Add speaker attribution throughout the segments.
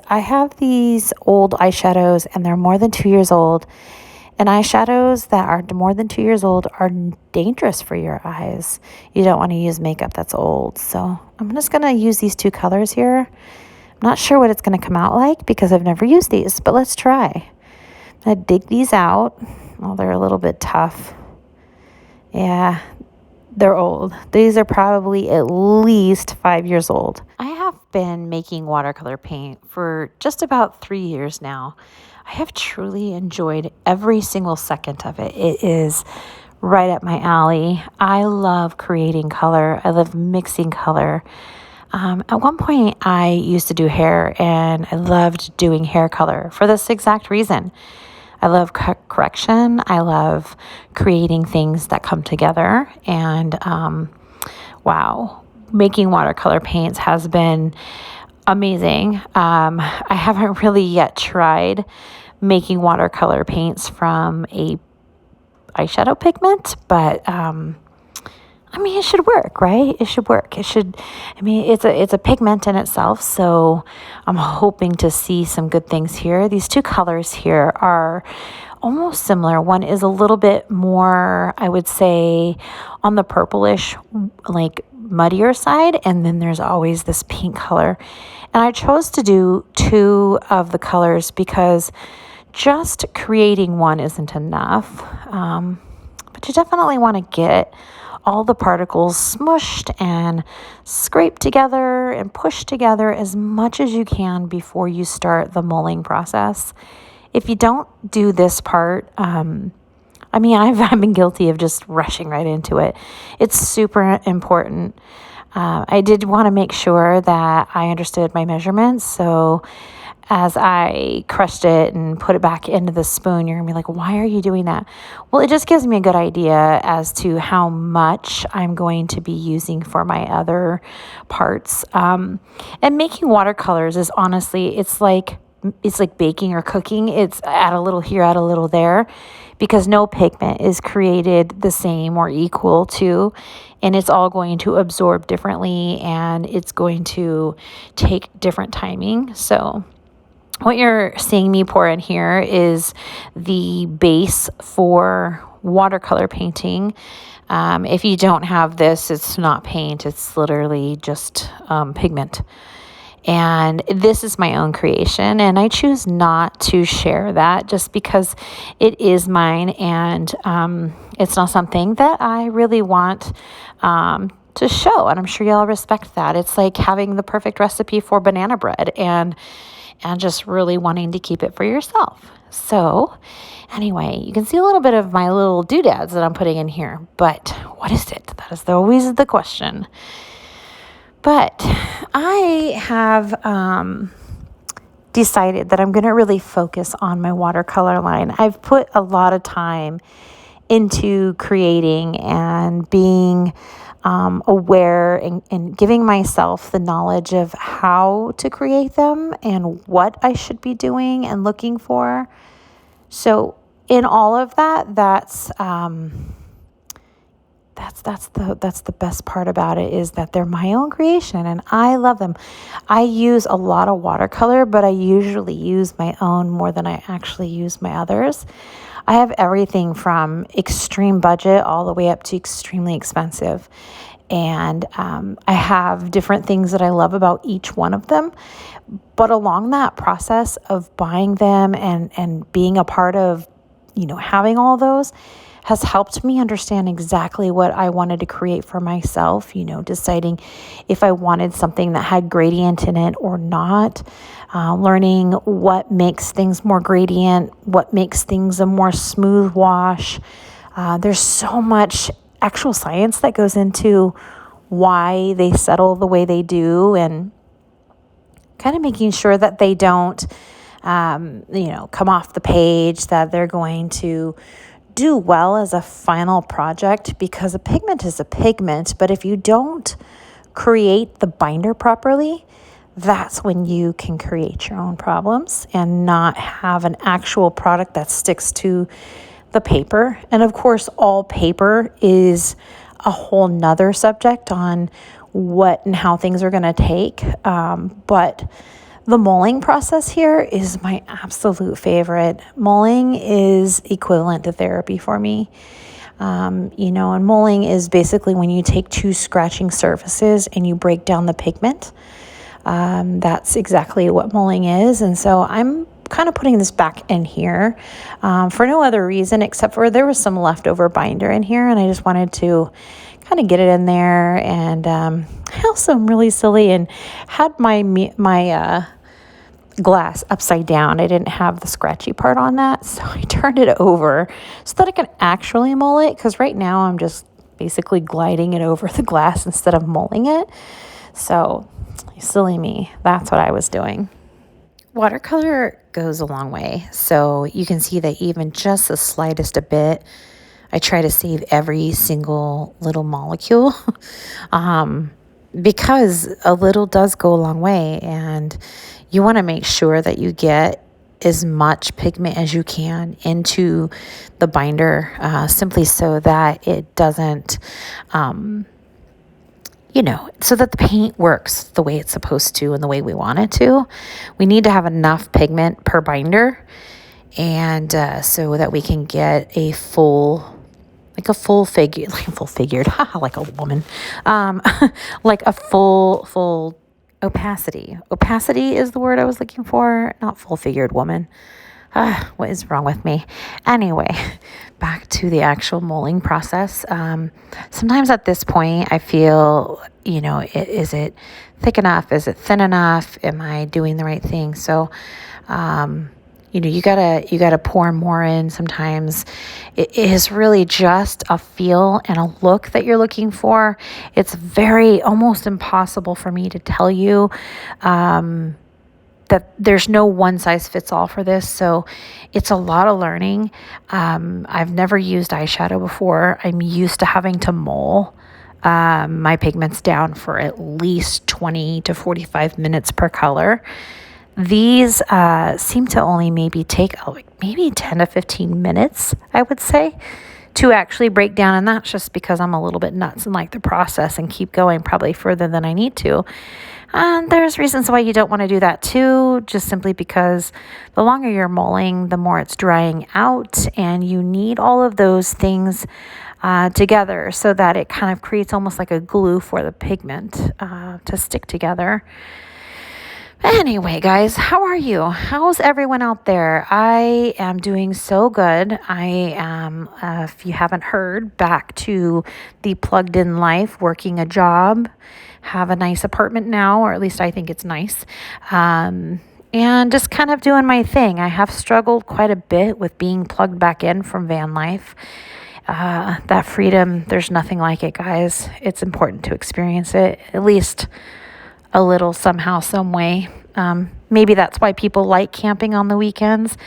Speaker 1: I have these old eyeshadows and they're more than 2 years old. And eyeshadows that are more than 2 years old are dangerous for your eyes. You don't want to use makeup that's old. So I'm just going to use these two colors here. I'm not sure what it's going to come out like because I've never used these, but let's try. I'm going to dig these out. Oh, they're a little bit tough. Yeah, they're old. These are probably at least 5 years old. I have been making watercolor paint for just about 3 years now. I have truly enjoyed every single second of it. It is right up my alley. I love creating color. I love mixing color. At one point, I used to do hair, and I loved doing hair color for this exact reason. I love correction. I love creating things that come together. And wow, making watercolor paints has been amazing. I haven't really yet tried making watercolor paints from a eyeshadow pigment, but I mean, it should work, right? It should work. It should. I mean, it's a pigment in itself, so I'm hoping to see some good things here. These two colors here are almost similar. One is a little bit more, I would say, on the purplish, like muddier side, and then there's always this pink color. And I chose to do two of the colors because just creating one isn't enough. But you definitely want to get all the particles smushed and scraped together and pushed together as much as you can before you start the mulling process. If you don't do this part, I mean, I've been guilty of just rushing right into it. It's super important. I did want to make sure that I understood my measurements. So as I crushed it and put it back into the spoon, you're going to be like, why are you doing that? Well, it just gives me a good idea as to how much I'm going to be using for my other parts. And making watercolors is honestly, it's like baking or cooking. It's add a little here, add a little there, because no pigment is created the same or equal to, and it's all going to absorb differently, and it's going to take different timing. So what you're seeing me pour in here is the base for watercolor painting. If you don't have this, it's not paint. It's literally just pigment. And this is my own creation, and I choose not to share that just because it is mine, and it's not something that I really want to show. And I'm sure y'all respect that. It's like having the perfect recipe for banana bread and just really wanting to keep it for yourself. So anyway, you can see a little bit of my little doodads that I'm putting in here, but what is it? That is always the question. But I have decided that I'm going to really focus on my watercolor line. I've put a lot of time into creating and being aware and giving myself the knowledge of how to create them and what I should be doing and looking for. So in all of that, that's the best part about it, is that they're my own creation and I love them. I use a lot of watercolor, but I usually use my own more than I actually use my others. I have everything from extreme budget all the way up to extremely expensive. And I have different things that I love about each one of them. But along that process of buying them and being a part of, having all those has helped me understand exactly what I wanted to create for myself, deciding if I wanted something that had gradient in it or not, learning what makes things more gradient, what makes things a more smooth wash. There's so much actual science that goes into why they settle the way they do, and kind of making sure that they don't, come off the page, that they're going to do well as a final project, because a pigment is a pigment. But if you don't create the binder properly, that's when you can create your own problems and not have an actual product that sticks to the paper. And of course, all paper is a whole nother subject on what and how things are going to take. But The mulling process here is my absolute favorite. Mulling is equivalent to therapy for me. And mulling is basically when you take two scratching surfaces and you break down the pigment. That's exactly what mulling is. And so I'm kind of putting this back in here for no other reason except for there was some leftover binder in here and I just wanted to kind of get it in there. And I also am really silly and had my glass upside down. I didn't have the scratchy part on that, so I turned it over so that I can actually mull it, because right now I'm just basically gliding it over the glass instead of mulling it. So silly me, that's what I was doing. Watercolor goes a long way, so you can see that even just the slightest a bit, I try to save every single little molecule because a little does go a long way, and you want to make sure that you get as much pigment as you can into the binder, simply so that it doesn't, so that the paint works the way it's supposed to and the way we want it to. We need to have enough pigment per binder, and so that we can get a full figured, like a woman, like a full opacity. Opacity is the word I was looking for, not full figured woman. What is wrong with me? Anyway, back to the actual mulling process. Sometimes at this point I feel, is it thick enough? Is it thin enough? Am I doing the right thing? So, you gotta pour more in. Sometimes it is really just a feel and a look that you're looking for. It's very almost impossible for me to tell you that there's no one size fits all for this. So it's a lot of learning. I've never used eyeshadow before. I'm used to having to mull my pigments down for at least 20 to 45 minutes per color. These seem to only maybe take maybe 10 to 15 minutes, I would say, to actually break down. And that's just because I'm a little bit nuts and like the process and keep going probably further than I need to. And there's reasons why you don't want to do that too, just simply because the longer you're mulling, the more it's drying out, and you need all of those things together so that it kind of creates almost like a glue for the pigment to stick together. Anyway, guys, how are you? How's everyone out there? I am doing so good. I am, if you haven't heard, back to the plugged in life, working a job, have a nice apartment now, or at least I think it's nice, and just kind of doing my thing. I have struggled quite a bit with being plugged back in from van life. That freedom, there's nothing like it, guys. It's important to experience it, at least a little somehow, some way. Maybe that's why people like camping on the weekends.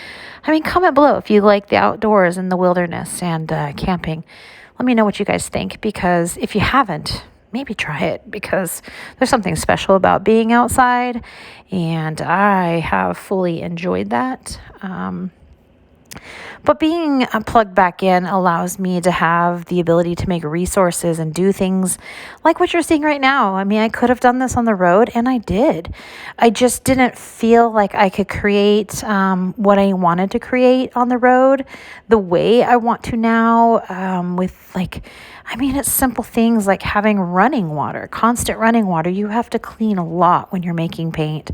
Speaker 1: I mean, comment below if you like the outdoors and the wilderness and camping. Let me know what you guys think, because if you haven't, maybe try it, because there's something special about being outside, and I have fully enjoyed that. But being plugged back in allows me to have the ability to make resources and do things like what you're seeing right now. I mean, I could have done this on the road, and I did. I just didn't feel like I could create what I wanted to create on the road the way I want to now, with it's simple things like having running water, constant running water. You have to clean a lot when you're making paint.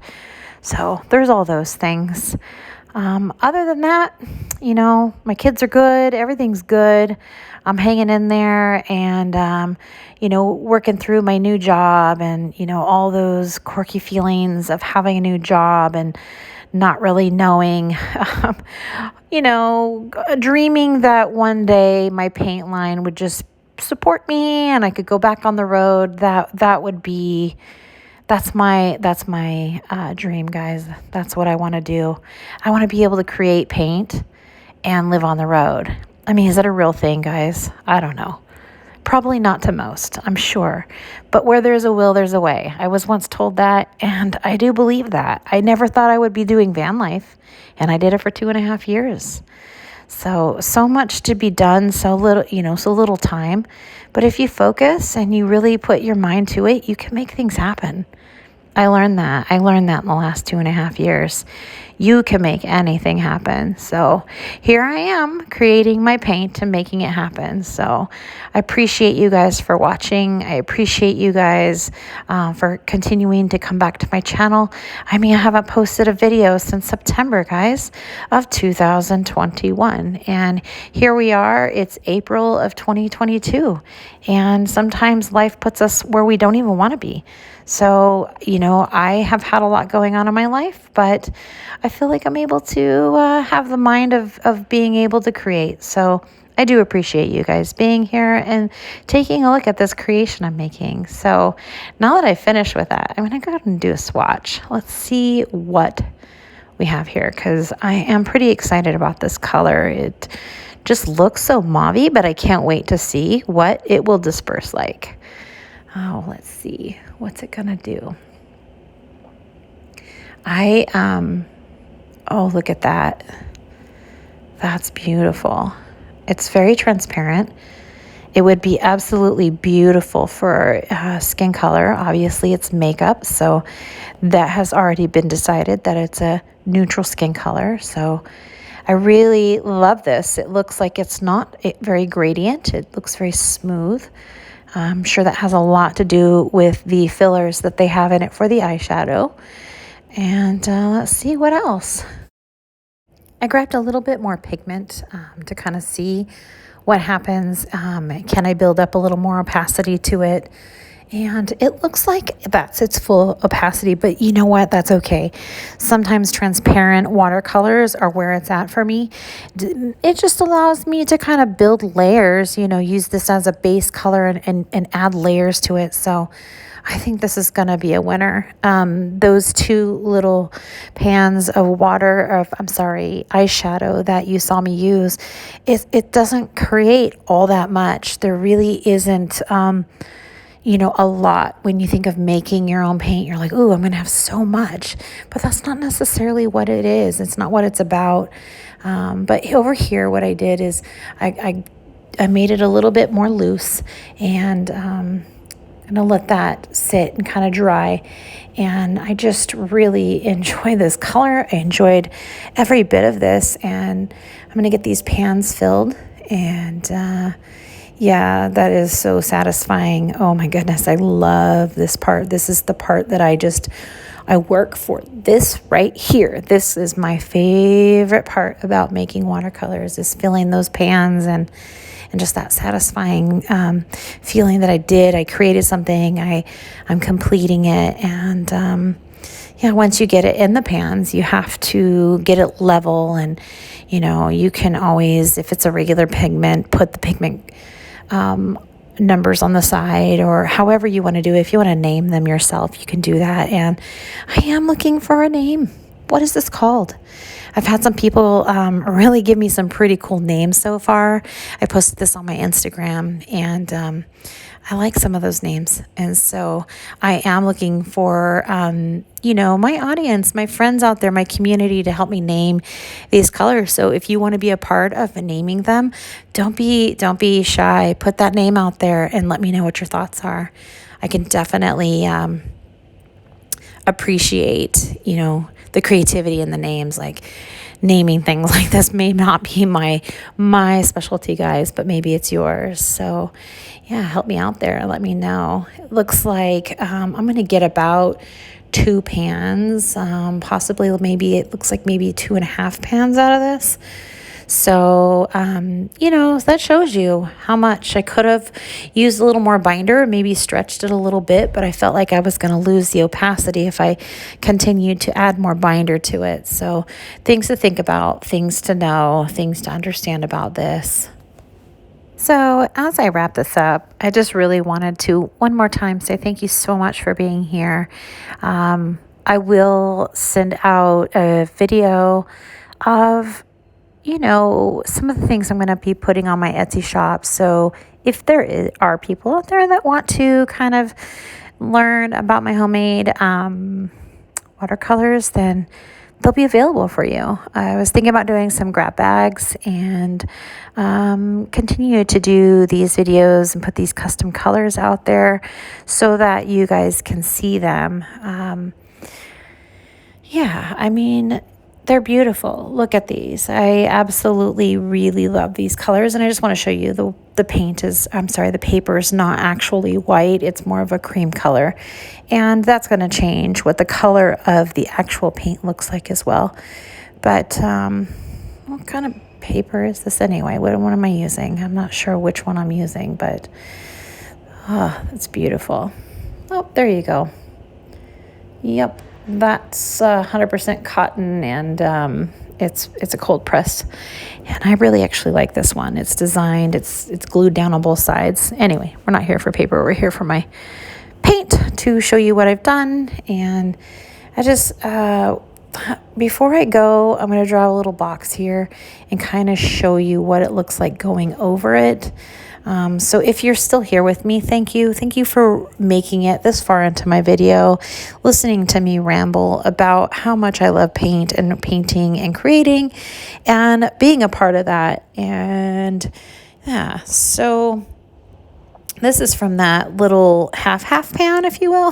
Speaker 1: So there's all those things. Other than that, my kids are good. Everything's good. I'm hanging in there and, working through my new job and, all those quirky feelings of having a new job and not really knowing, dreaming that one day my paint line would just support me and I could go back on the road. That would be... That's my dream, guys. That's what I want to do. I want to be able to create paint and live on the road. I mean, is that a real thing, guys? I don't know. Probably not to most, I'm sure. But where there's a will, there's a way. I was once told that, and I do believe that. I never thought I would be doing van life, and I did it for 2.5 years. So much to be done, so little time. But if you focus and you really put your mind to it, you can make things happen. I learned that. I learned that in the last 2.5 years. You can make anything happen. So here I am creating my paint and making it happen. So I appreciate you guys for watching. I appreciate you guys for continuing to come back to my channel. I mean, I haven't posted a video since September, guys, of 2021. And here we are. It's April of 2022. And sometimes life puts us where we don't even want to be. So, you know, I have had a lot going on in my life, but I feel like I'm able to have the mind of being able to create. So I do appreciate you guys being here and taking a look at this creation I'm making. So now that I finished with that, I'm going to go ahead and do a swatch. Let's see what we have here, because I am pretty excited about this color. It just looks so mauvey, but I can't wait to see what it will disperse like. Oh, let's see. What's it gonna do? Oh, look at that. That's beautiful. It's very transparent. It would be absolutely beautiful for skin color. Obviously, it's makeup, so that has already been decided that it's a neutral skin color. So I really love this. It looks like it's not very gradient. It looks very smooth. I'm sure that has a lot to do with the fillers that they have in it for the eyeshadow. And let's see what else. I grabbed a little bit more pigment to kind of see what happens. Can I build up a little more opacity to it? And it looks like that's its full opacity, but you know what? That's okay. Sometimes transparent watercolors are where it's at for me. It just allows me to kind of build layers, you know, use this as a base color and add layers to it. So I think this is going to be a winner. Those two little pans of eyeshadow that you saw me use, it doesn't create all that much. There really isn't, you know, a lot. When you think of making your own paint, you're like, ooh, I'm going to have so much. But that's not necessarily what it is. It's not what it's about. But over here, what I did is I made it a little bit more loose, and I'm going to let that sit and kind of dry. And I just really enjoy this color. I enjoyed every bit of this. And I'm going to get these pans filled. And yeah, that is so satisfying. Oh my goodness, I love this part. This is the part that I work for. This right here, this is my favorite part about making watercolors, is filling those pans and just that satisfying feeling that I created something, I'm completing it. And yeah, once you get it in the pans, you have to get it level. And, you know, you can always, if it's a regular pigment, put the pigment numbers on the side, or however you want to do it. If you want to name them yourself, you can do that. And I am looking for a name. What is this called? I've had some people really give me some pretty cool names so far. I posted this on my Instagram, and I like some of those names. And so I am looking for, you know, my audience, my friends out there, my community, to help me name these colors. So if you want to be a part of naming them, don't be shy. Put that name out there and let me know what your thoughts are. I can definitely appreciate, you know, the creativity in the names. Like, naming things like this may not be my specialty, guys, but maybe it's yours. So yeah, help me out there and let me know. It looks like I'm going to get about 2 pans, possibly, maybe it looks like maybe 2.5 pans out of this. So, you know, that shows you how much I could have used a little more binder, maybe stretched it a little bit, but I felt like I was going to lose the opacity if I continued to add more binder to it. So things to think about, things to know, things to understand about this. So as I wrap this up, I just really wanted to one more time say thank you so much for being here. I will send out a video of, you know, some of the things I'm going to be putting on my Etsy shop. So if there are people out there that want to kind of learn about my homemade watercolors, then they'll be available for you. I was thinking about doing some grab bags and continue to do these videos and put these custom colors out there so that you guys can see them. Yeah, I mean, they're beautiful. Look at these. I absolutely really love these colors. And I just want to show you the paint is, I'm sorry, the paper is not actually white. It's more of a cream color. And that's going to change what the color of the actual paint looks like as well. But what kind of paper is this anyway? What am I using? I'm not sure which one I'm using, but it's beautiful. Oh, there you go. Yep. That's 100% cotton, and it's a cold press, and I really actually like this one. It's designed, it's glued down on both sides. Anyway, we're not here for paper, we're here for my paint to show you what I've done. And I just before I go, I'm going to draw a little box here and kind of show you what it looks like going over it. So if you're still here with me, thank you. Thank you for making it this far into my video, listening to me ramble about how much I love paint and painting and creating and being a part of that. And yeah, so this is from that little half pan, if you will.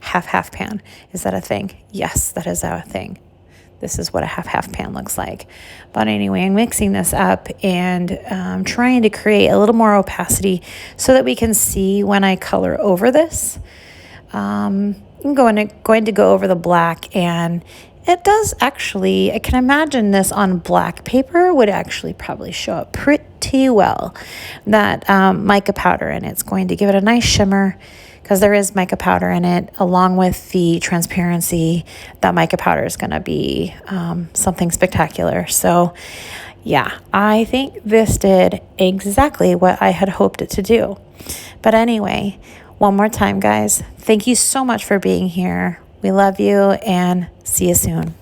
Speaker 1: half pan. Is that a thing? Yes, that is a thing. This is what a half pan looks like. But anyway, I'm mixing this up and trying to create a little more opacity so that we can see when I color over this. I'm going to go over the black, and it does actually, I can imagine this on black paper would actually probably show up pretty well. That mica powder, and it's going to give it a nice shimmer, because there is mica powder in it, along with the transparency. That mica powder is going to be something spectacular. So yeah, I think this did exactly what I had hoped it to do. But anyway, one more time, guys, thank you so much for being here. We love you, and see you soon.